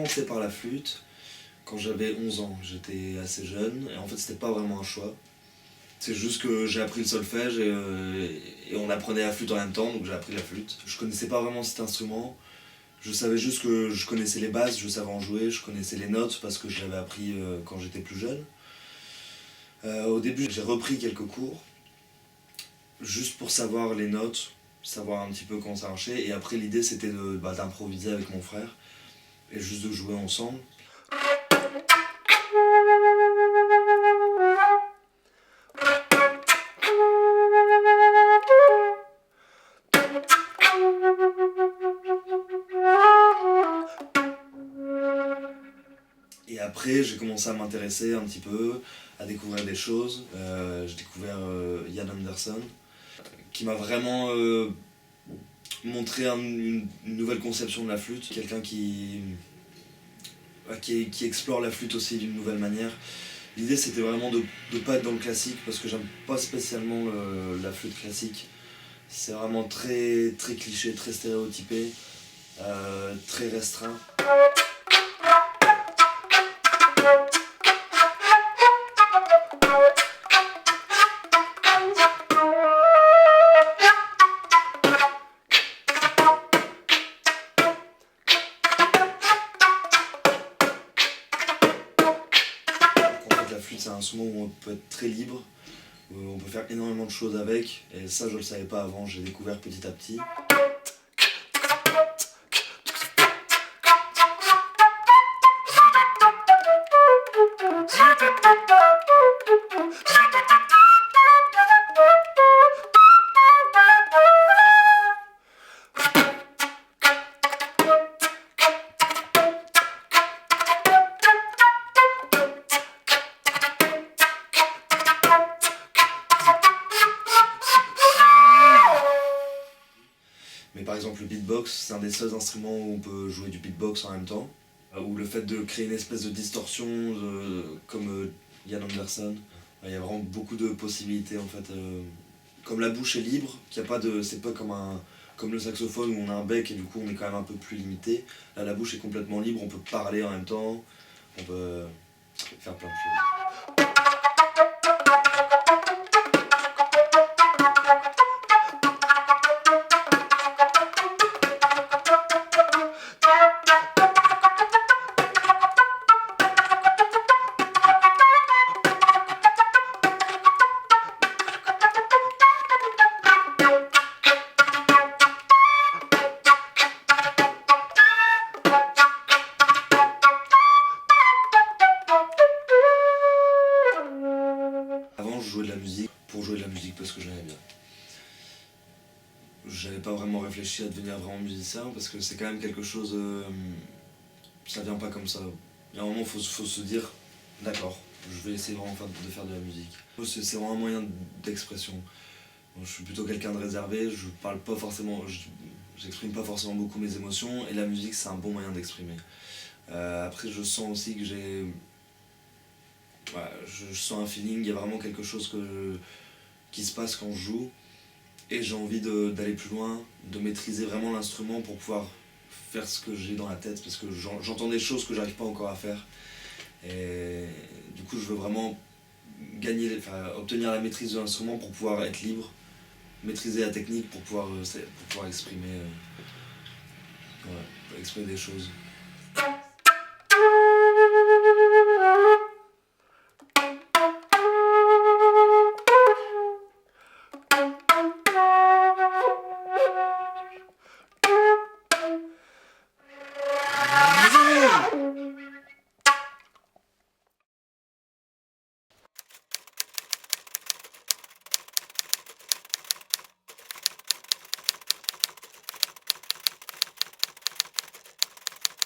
commencé par la flûte quand j'avais 11 ans. J'étais assez jeune et en fait c'était pas vraiment un choix. C'est juste que j'ai appris le solfège et on apprenait la flûte en même temps, donc j'ai appris la flûte. Je connaissais pas vraiment cet instrument. Je savais juste que je connaissais les bases, je savais en jouer, je connaissais les notes parce que je l'avais appris quand j'étais plus jeune. Au début j'ai repris quelques cours, juste pour savoir les notes, savoir un petit peu comment ça marchait. Et après l'idée c'était d'improviser avec mon frère et juste de jouer ensemble. Et après, j'ai commencé à m'intéresser un petit peu, à découvrir des choses. J'ai découvert Ian Anderson, qui m'a vraiment montré une nouvelle conception de la flûte. Quelqu'un qui explore la flûte aussi d'une nouvelle manière. L'idée, c'était vraiment de ne pas être dans le classique, parce que j'aime pas spécialement la flûte classique. C'est vraiment très, très cliché, très stéréotypé, très restreint. La flûte, c'est un instrument où on peut être très libre, on peut faire énormément de choses avec, et ça je le savais pas avant, j'ai découvert petit à petit. Mais par exemple le beatbox, c'est un des seuls instruments où on peut jouer du beatbox en même temps. Ou le fait de créer une espèce de distorsion comme Ian Anderson. Il y a vraiment beaucoup de possibilités en fait. Comme la bouche est libre, c'est pas comme le saxophone où on a un bec et du coup on est quand même un peu plus limité. Là la bouche est complètement libre, on peut parler en même temps, on peut faire plein de choses. Avant, je jouais de la musique pour jouer de la musique parce que j'aimais bien. J'avais pas vraiment réfléchi à devenir vraiment musicien parce que c'est quand même quelque chose. Ça vient pas comme ça. Il y a un moment, faut se dire d'accord, je vais essayer vraiment de faire de la musique. C'est vraiment un moyen d'expression. Je suis plutôt quelqu'un de réservé, je parle pas forcément. J'exprime pas forcément beaucoup mes émotions et la musique, c'est un bon moyen d'exprimer. Après, je sens aussi que j'ai. Ouais, je sens un feeling, il y a vraiment quelque chose qui se passe quand je joue et j'ai envie d'aller plus loin, de maîtriser vraiment l'instrument pour pouvoir faire ce que j'ai dans la tête parce que j'entends des choses que j'arrive pas encore à faire et du coup je veux vraiment obtenir la maîtrise de l'instrument pour pouvoir être libre, maîtriser la technique pour pouvoir exprimer des choses.